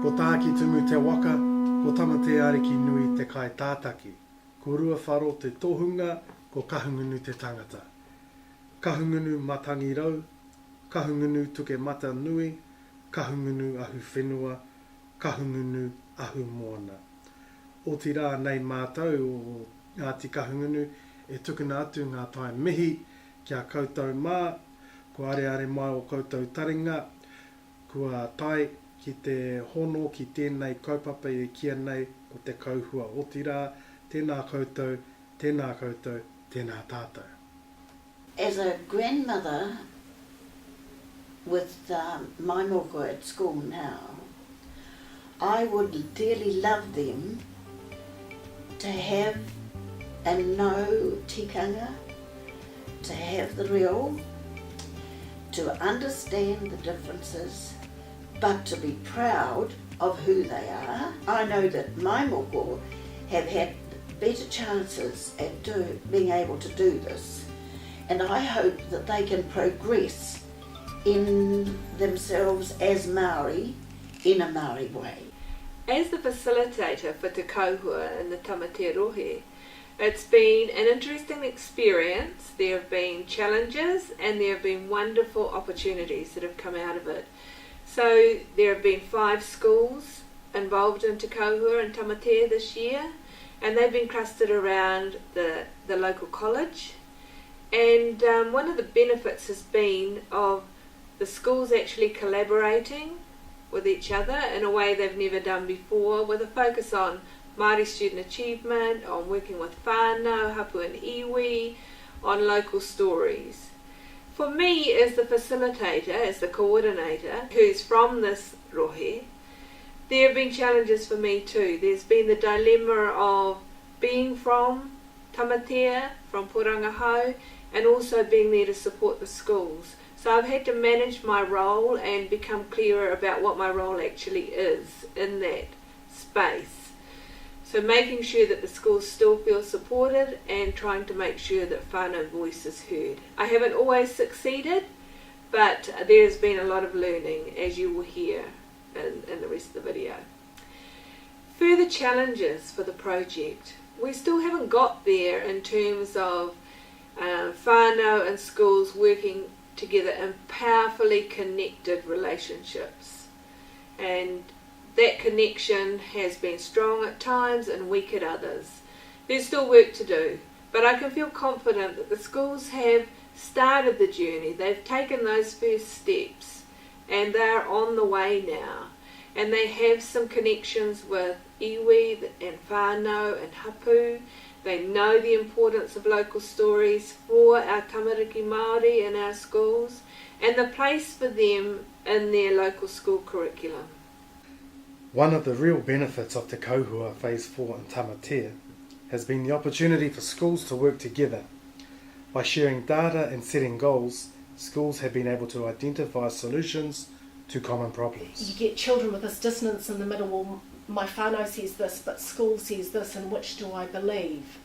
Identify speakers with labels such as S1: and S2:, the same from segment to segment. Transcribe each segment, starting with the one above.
S1: Ko tāki tumu te waka, ko Tamatea ariki nui te kai tātaki. Ko rua wharo te tohunga, ko kahungunu te tangata. Kahungunu matangi rau, kahungunu tuke mata nui, kahungunu ahu whenua, kahungunu ahu moana. O ti rā nei mātou o Ngāti Kahungunu e tukuna atu ngā tai mihi kia koutou mā, ko are mai o koutou taringa, kua tai ki te hono ki tēnei kaupapa e kia nei o te kauhua. O ti rā, tēnā koutou, tēnā koutou, tēnā tātou.
S2: As a grandmother with my moko at school now, I would dearly love them to have and know tikanga, to have the reo, to understand the differences, but to be proud of who they are. I know that my moko have had better chances at being able to do this, and I hope that they can progress in themselves as Māori in a Māori way.
S3: As the facilitator for Te Kauhua in the Tamatea rohe, it's been an interesting experience. There have been challenges and there have been wonderful opportunities that have come out of it. So there have been 5 schools involved in Te Kauhua and Tamatea this year, and they've been clustered around the local college. And one of the benefits has been of the schools actually collaborating with each other in a way they've never done before, with a focus on Māori student achievement, on working with whānau, hapu and iwi, on local stories. For me, as the facilitator, as the coordinator, who's from this rohe, there have been challenges for me too. There's been the dilemma of being from Tamatea, from Porangahau, and also being there to support the schools. So I've had to manage my role and become clearer about what my role actually is in that space. So making sure that the schools still feel supported and trying to make sure that whānau voice is heard. I haven't always succeeded, but there's been a lot of learning, as you will hear in the rest of the video. Further challenges for the project. We still haven't got there in terms of whānau and schools working together in powerfully connected relationships. And that connection has been strong at times and weak at others. There's still work to do, but I can feel confident that the schools have started the journey. They've taken those first steps and they're on the way now. And they have some connections with iwi and whānau and hapu. They know the importance of local stories for our tamariki Māori in our schools and the place for them in their local school curriculum.
S1: One of the real benefits of Te Kauhua Phase 4 in Tamatea has been the opportunity for schools to work together. By sharing data and setting goals, schools have been able to identify solutions to common problems.
S4: You get children with this dissonance in the middle, well, my whānau says this, but school says this, and which do I believe?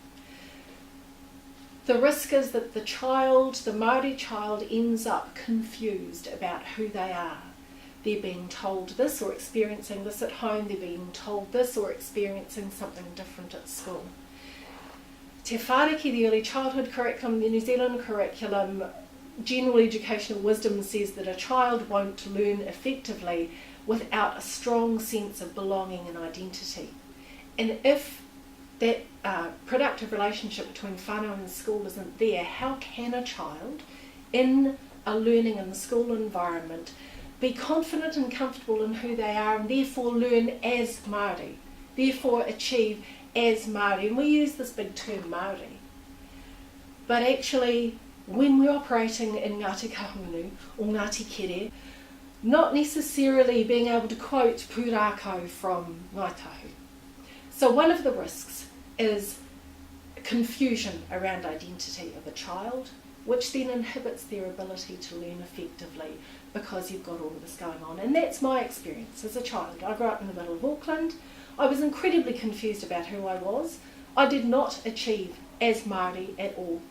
S4: The risk is that the Māori child ends up confused about who they are. They're being told this or experiencing this at home, they're being told this or experiencing something different at school. Te Whāriki, the early childhood curriculum, the New Zealand curriculum, general educational wisdom says that a child won't learn effectively without a strong sense of belonging and identity. And if that productive relationship between whānau and school isn't there, how can a child in a learning in the school environment be confident and comfortable in who they are and therefore learn as Māori, therefore achieve as Māori? And we use this big term Māori. But actually, when we're operating in Ngāti Kahungunu or Ngāti Kere, not necessarily being able to quote pūrākau from Ngāi Tahu. So one of the risks is confusion around identity of a child, which then inhibits their ability to learn effectively because you've got all of this going on. And that's my experience as a child. I grew up in the middle of Auckland. I was incredibly confused about who I was. I did not achieve as Māori at all.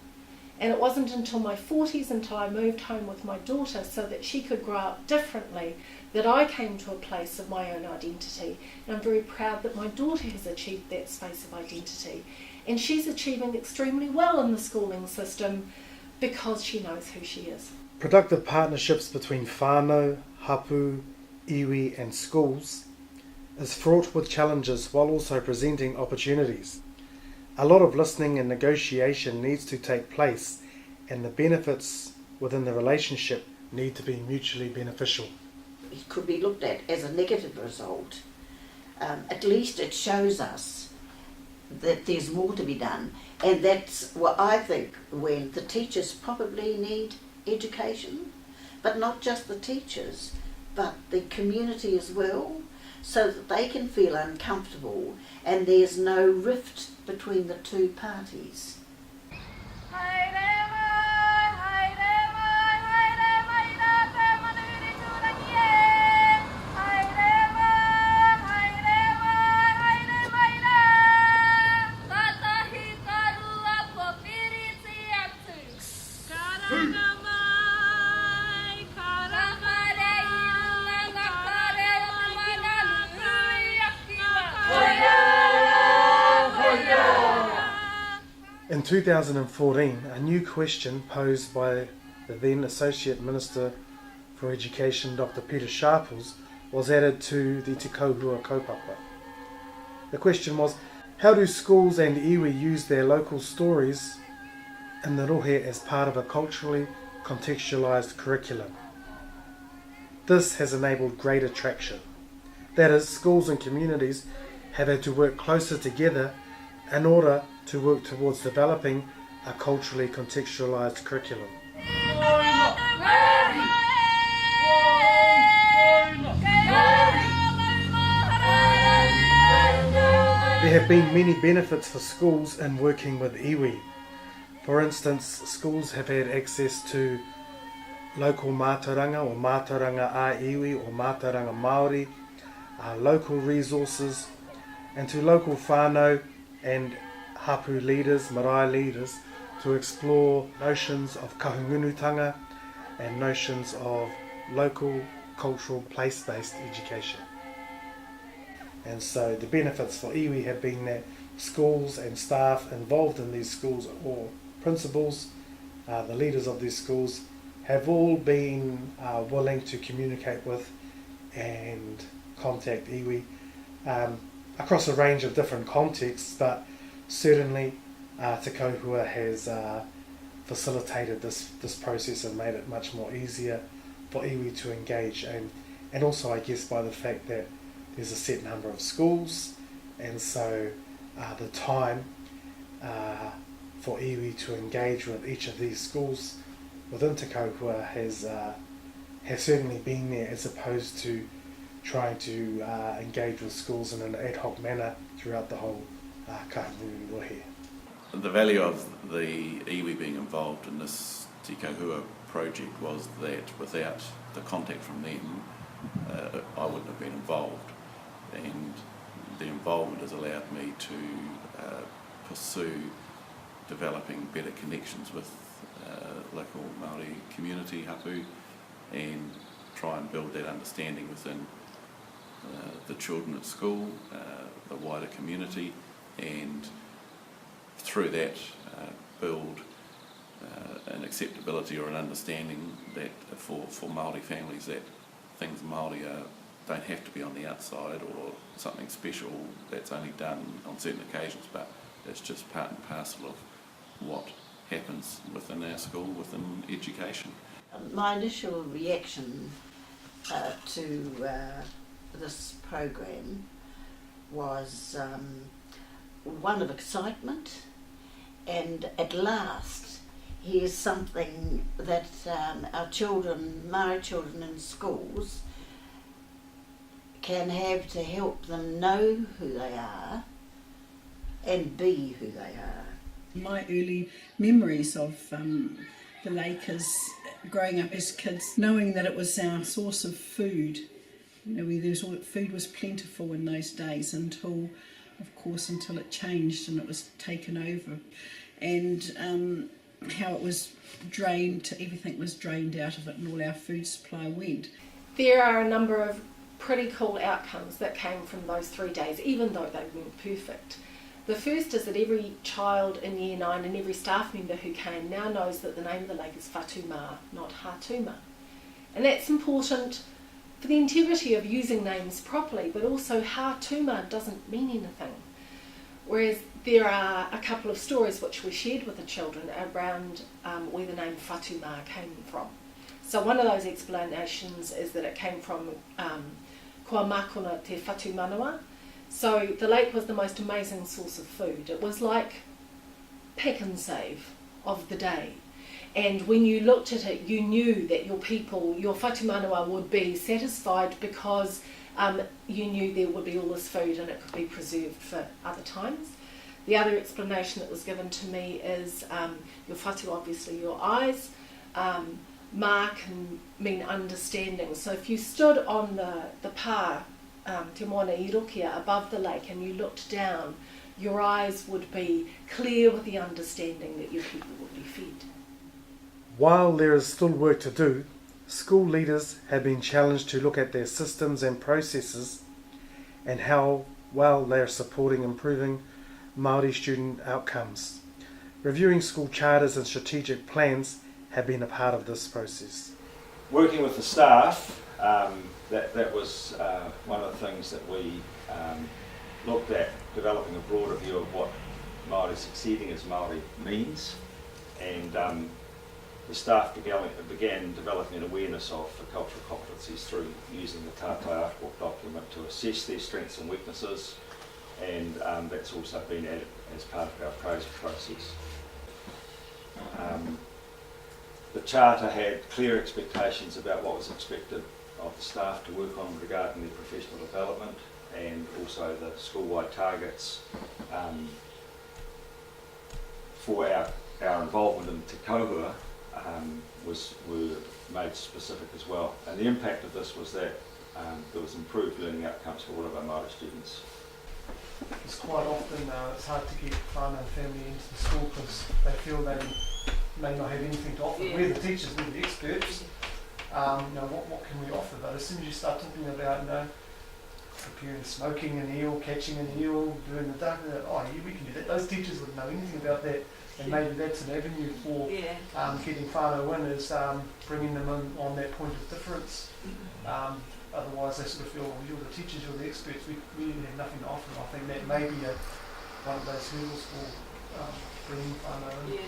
S4: And it wasn't until my 40s, until I moved home with my daughter so that she could grow up differently, that I came to a place of my own identity. And I'm very proud that my daughter has achieved that space of identity. And she's achieving extremely well in the schooling system because she knows who she is.
S1: Productive partnerships between whānau, hapu, iwi and schools is fraught with challenges while also presenting opportunities. A lot of listening and negotiation needs to take place, and the benefits within the relationship need to be mutually beneficial.
S2: It could be looked at as a negative result. At least it shows us that there's more to be done, and that's what I think, when the teachers probably need education, but not just the teachers, but the community as well, so that they can feel uncomfortable and there's no rift between the two parties.
S1: In 2014, a new question posed by the then Associate Minister for Education, Dr. Peter Sharples, was added to the Te Kauhua kaupapa. The question was, how do schools and iwi use their local stories in the rohe as part of a culturally contextualised curriculum? This has enabled greater traction. That is, schools and communities have had to work closer together in order to work towards developing a culturally contextualised curriculum. There have been many benefits for schools in working with iwi. For instance, schools have had access to local mātauranga or mātauranga a iwi or mātauranga Māori, local resources, and to local whānau and hapu leaders, marae leaders, to explore notions of kahungunutanga and notions of local, cultural, place-based education. And so the benefits for iwi have been that schools and staff involved in these schools, or principals, the leaders of these schools, have all been willing to communicate with and contact iwi across a range of different contexts, but certainly Te Kauhua has facilitated this process and made it much more easier for iwi to engage, and also I guess by the fact that there's a set number of schools, and so the time for iwi to engage with each of these schools within Te Kauhua has certainly been there, as opposed to trying to engage with schools in an ad hoc manner throughout the whole kahungunu rohe.
S5: The value of the iwi being involved in this Te Kauhua project was that without the contact from them, I wouldn't have been involved, and the involvement has allowed me to pursue developing better connections with local Māori community, hapu, and try and build that understanding within the children at school, the wider community, and through that build an acceptability or an understanding that for Māori families, that things Māori don't have to be on the outside or something special that's only done on certain occasions, but it's just part and parcel of what happens within our school, within education.
S2: My initial reaction to this program was one of excitement, and at last here's something that our children, Māori children in schools, can have to help them know who they are and be who they are.
S6: My early memories of the lake is growing up as kids, knowing that it was our source of food. You know, food was plentiful in those days until it changed and it was taken over. And how it was drained, everything was drained out of it and all our food supply went.
S4: There are a number of pretty cool outcomes that came from those 3 days, even though they weren't perfect. The first is that every child in Year 9 and every staff member who came now knows that the name of the lake is Whatuma, not Hatuma. And that's important for the integrity of using names properly, but also Hatuma doesn't mean anything. Whereas there are a couple of stories which we shared with the children around where the name Whatuma came from. So one of those explanations is that it came from Kua Makona te Whatumanawa. So the lake was the most amazing source of food. It was like pack and save of the day. And when you looked at it, you knew that your people, your Whatumanawa, would be satisfied because you knew there would be all this food and it could be preserved for other times. The other explanation that was given to me is your whatu, obviously your eyes. Ma can mean understanding. So if you stood on the pā, te moana I rokia, above the lake, and you looked down, your eyes would be clear with the understanding that your people would be fed.
S1: While there is still work to do, school leaders have been challenged to look at their systems and processes and how well they are supporting improving Māori student outcomes. Reviewing school charters and strategic plans have been a part of this process.
S7: Working with the staff, that was one of the things that we looked at, developing a broader view of what Māori succeeding as Māori means, and the staff began developing an awareness of the cultural competencies through using the Tamatea document to assess their strengths and weaknesses, and that's also been added as part of our appraisal process. The Charter had clear expectations about what was expected of the staff to work on regarding their professional development, and also the school-wide targets for our involvement in Te Kauhua were made specific as well. And the impact of this was that there was improved learning outcomes for all of our Māori students.
S1: It's quite often it's hard to get whānau and family into the school because they feel they may not have anything to offer.
S3: Yeah.
S1: We're the teachers, we're the experts. What can we offer? But as soon as you start talking about preparing smoking an eel, catching an eel, doing the duck, we can do that. Those teachers wouldn't know anything about that, and maybe that's an avenue for getting whānau in, is bringing them in on that point of difference. Otherwise they sort of feel, well, you're the teachers, you're the experts, we really have nothing to offer. I think that may be one of those hurdles for bringing whānau in.
S8: Yeah.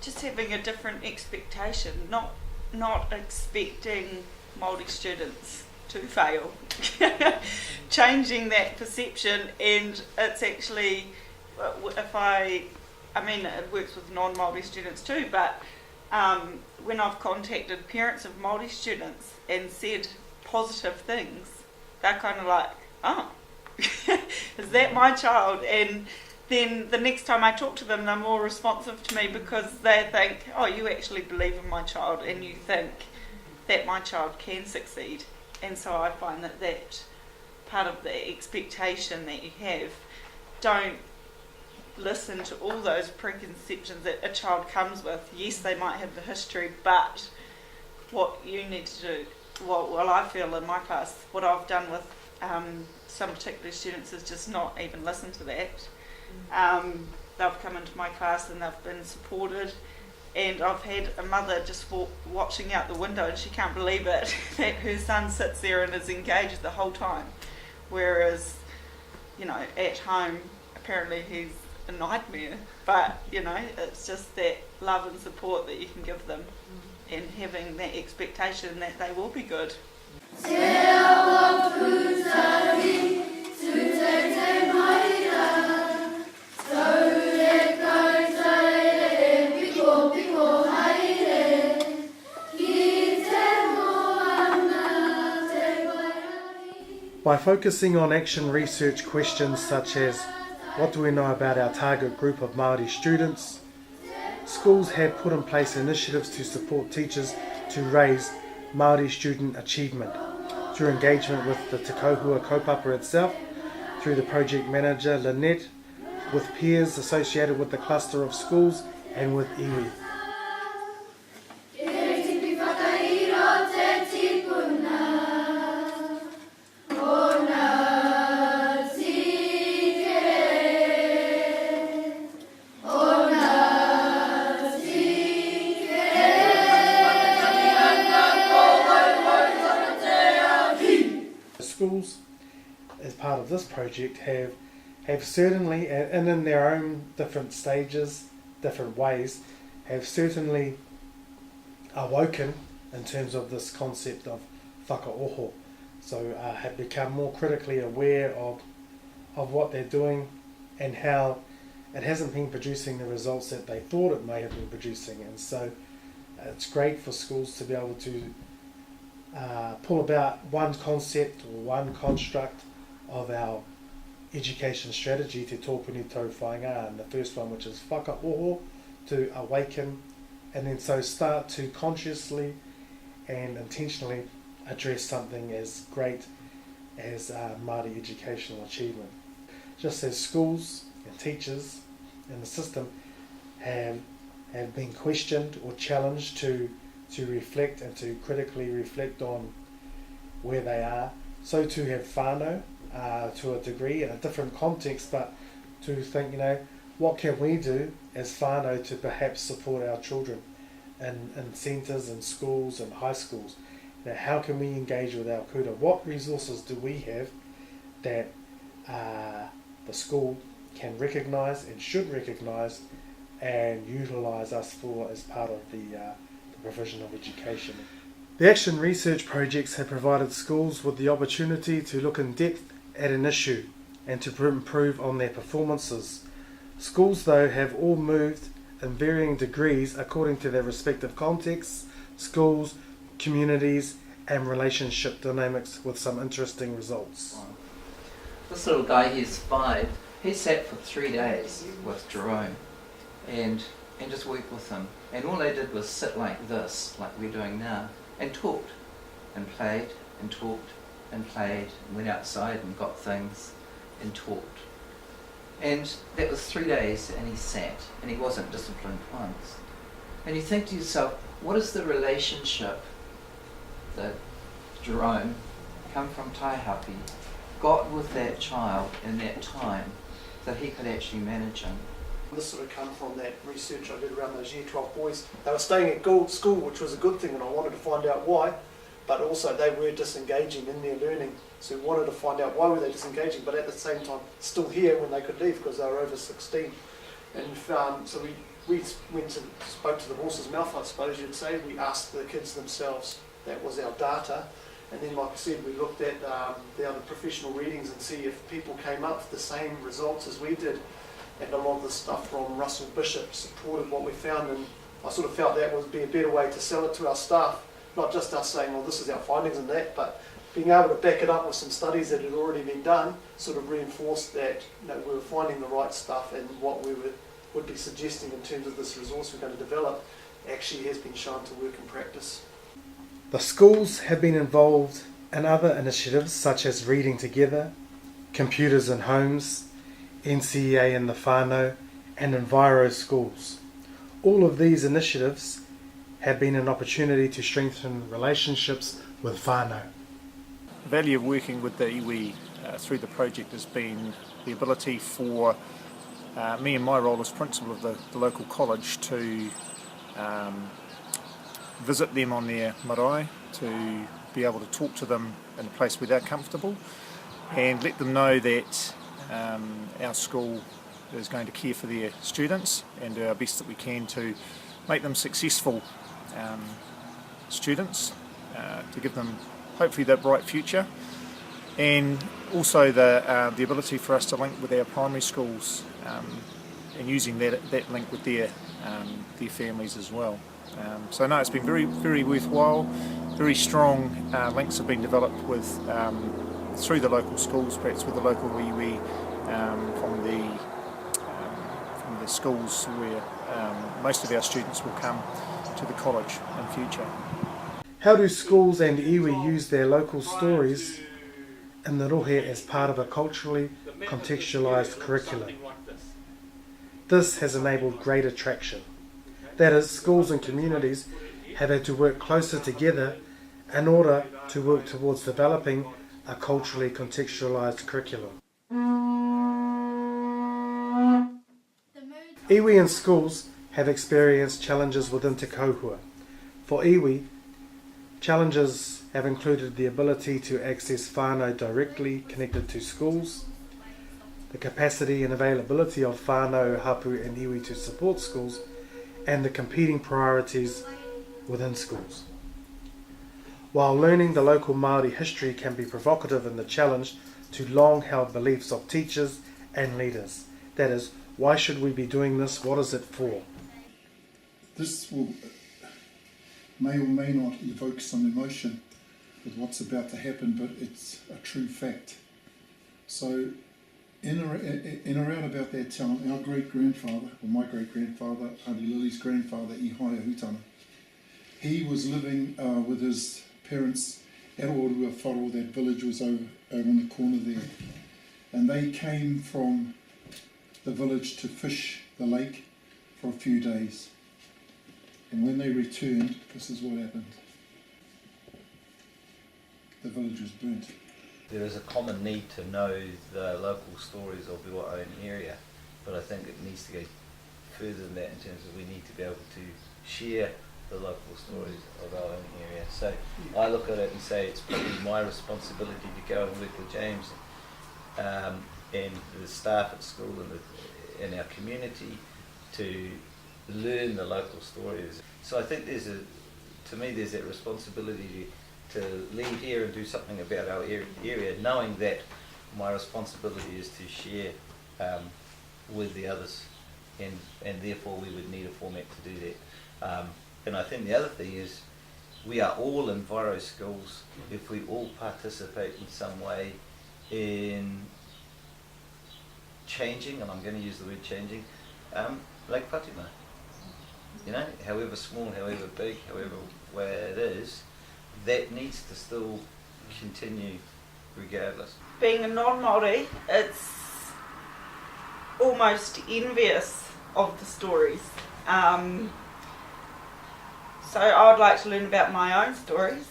S8: Just having a different expectation, not expecting Māori students to fail. Changing that perception, and it's actually, it works with non-Māori students too, but when I've contacted parents of Māori students and said positive things, they're kind of like, oh, is that my child? And then the next time I talk to them, they're more responsive to me because they think, oh, you actually believe in my child and you think that my child can succeed. And so I find that part of the expectation that you have, don't listen to all those preconceptions that a child comes with. Yes, they might have the history, but what you need to do, well, I feel in my class, what I've done with some particular students is just not even listen to that. They've come into my class and they've been supported, and I've had a mother just watching out the window and she can't believe it that her son sits there and is engaged the whole time, whereas at home apparently he's a nightmare. But it's just that love and support that you can give them, and having that expectation that they will be good.
S1: By focusing on action research questions such as, what do we know about our target group of Māori students? Schools have put in place initiatives to support teachers to raise Māori student achievement through engagement with the Te Kauhua kaupapa itself, through the project manager Lynette, with peers associated with the cluster of schools, and with iwi. schools, as part of this project, have certainly, and in their own different stages, different ways, have certainly awoken in terms of this concept of whakaoho. So have become more critically aware of what they're doing and how it hasn't been producing the results that they thought it may have been producing. And so it's great for schools to be able to pull about one concept or one construct of our education strategy te tōpuni tau whainga, and the first one, which is whakaoho, to awaken, and then so start to consciously and intentionally address something as great as Māori educational achievement. Just as schools and teachers in the system have been questioned or challenged to reflect and to critically reflect on where they are, so too have whānau to a degree in a different context, but to think, what can we do as whānau to perhaps support our children in centres and schools and high schools? How can we engage with our kura? What resources do we have that the school can recognise and should recognise and utilise us for as part of the provision of education? The action research projects have provided schools with the opportunity to look in depth at an issue and to improve on their performances. Schools, though, have all moved in varying degrees according to their respective contexts, schools, communities and relationship dynamics, with some interesting results.
S9: This little guy, he's 5, he sat for 3 days with Jerome and just worked with him, and all they did was sit like this, like we're doing now, and talked and played and talked and played and went outside and got things and talked. And that was 3 days, and he sat, and he wasn't disciplined once. And you think to yourself, what is the relationship that Jerome, come from Taihapi, got with that child in that time that he could actually manage him?
S10: This sort of come from that research I did around those Year 12 boys. They were staying at school, which was a good thing, and I wanted to find out why, but also they were disengaging in their learning. So we wanted to find out why were they disengaging, but at the same time still here when they could leave because they were over 16. And so we went and spoke to the horse's mouth, I suppose you'd say. We asked the kids themselves. That was our data. And then, like I said, we looked at the other professional readings and see if people came up with the same results as we did. And a lot of the stuff from Russell Bishop supported what we found, and I sort of felt that would be a better way to sell it to our staff. Not just us saying, well, this is our findings and that, but being able to back it up with some studies that had already been done sort of reinforced that we were finding the right stuff, and what we would be suggesting in terms of this resource we're going to develop actually has been shown to work in practice.
S1: The schools have been involved in other initiatives such as Reading Together, Computers in Homes, NCEA in the whānau, and Enviro Schools. All of these initiatives have been an opportunity to strengthen relationships with whānau.
S11: The value of working with the iwi through the project has been the ability for me and my role as principal of the local college to visit them on their marae, to be able to talk to them in a place where they're comfortable and let them know that our school is going to care for their students and do our best that we can to make them successful students, to give them hopefully that bright future, and also the ability for us to link with our primary schools and using that link with their families as well. So no, it's been very, very worthwhile. Very strong links have been developed with through the local schools, perhaps with the local iwi from the schools where most of our students will come to the college in future.
S1: How do schools and iwi use their local stories in the rohe as part of a culturally contextualised curriculum? This has enabled great attraction. That is, schools and communities have had to work closer together in order to work towards developing a culturally contextualised curriculum. Iwi and schools have experienced challenges within te Kauhua. For iwi, Challenges have included the ability to access whānau directly connected to schools, the capacity and availability of whānau, hapu and iwi to support schools, and the competing priorities within schools. While learning the local Māori history can be provocative in the challenge to long-held beliefs of teachers and leaders, that is, why should we be doing this? What is it for?
S12: This may or may not evoke some emotion with what's about to happen, but it's a true fact. So in around about that time, our great-grandfather, or my great-grandfather, Auntie Lily's grandfather, Ihaya Hutana, he was living with his parents at Orua Wharo. That village was over in the corner there. And they came from the village to fish the lake for a few days. And when they returned, this is what happened. The village was burnt.
S13: There is a common need to know the local stories of your own area, but I think it needs to go further than that in terms of we need to be able to share the local stories of our own area. So I look at it and say it's probably my responsibility to go and work with James and the staff at school and in our community to learn the local stories. So I think there's that responsibility to leave here and do something about our area, knowing that my responsibility is to share with the others, and therefore we would need a format to do that. And I think the other thing is we are all in Viro schools if we all participate in some way in changing, and I'm going to use the word changing, Lake Fatima. You know, however small, however big, however where it is, that needs to still continue regardless.
S8: Being a non-Māori, it's almost envious of the stories. So I would like to learn about my own stories,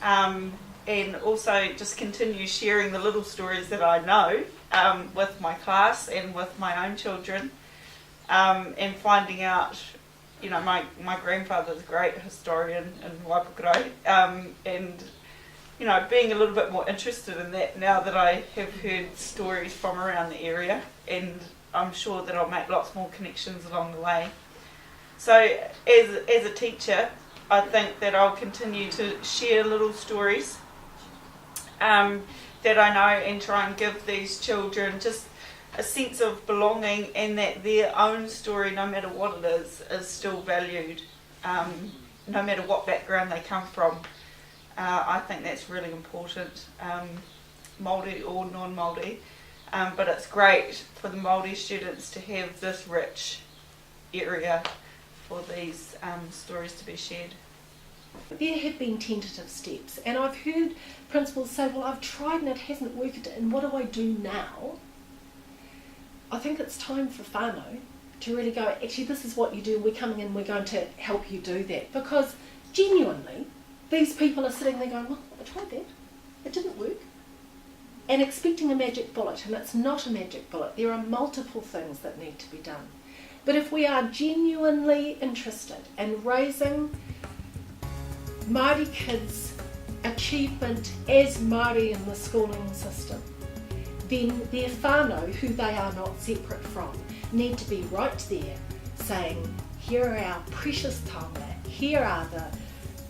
S8: and also just continue sharing the little stories that I know with my class and with my own children, and finding out, you know, my grandfather's a great historian in Waipukaro, and, you know, being a little bit more interested in that now that I have heard stories from around the area, and I'm sure that I'll make lots more connections along the way. So as a teacher, I think that I'll continue to share little stories that I know and try and give these children just a sense of belonging, and that their own story, no matter what it is still valued, no matter what background they come from. I think that's really important, Māori or non-Māori, but it's great for the Māori students to have this rich area for these stories to be shared.
S4: There have been tentative steps, and I've heard principals say, well, I've tried and it hasn't worked, and what do I do now? I think it's time for whānau to really go, actually this is what you do, we're coming in, we're going to help you do that. Because genuinely, these people are sitting there going, well, I tried that, it didn't work. And expecting a magic bullet, and it's not a magic bullet. There are multiple things that need to be done. But if we are genuinely interested in raising Māori kids' achievement as Māori in the schooling system, then their whānau, who they are not separate from, need to be right there saying, here are our precious taonga, here are the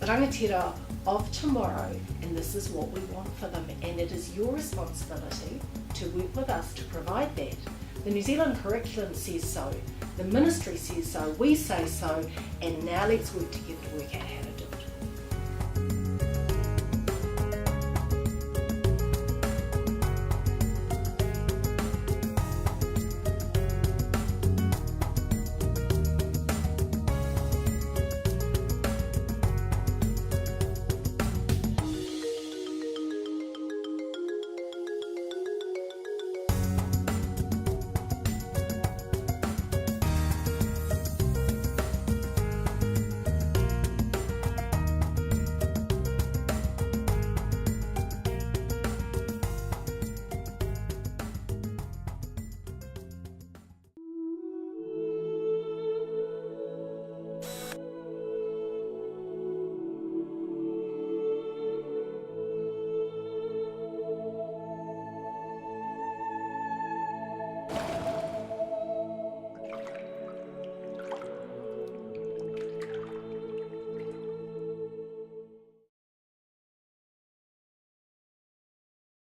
S4: rangatira of tomorrow, and this is what we want for them, and it is your responsibility to work with us to provide that. The New Zealand curriculum says so, the ministry says so, we say so, and now let's work together to work out how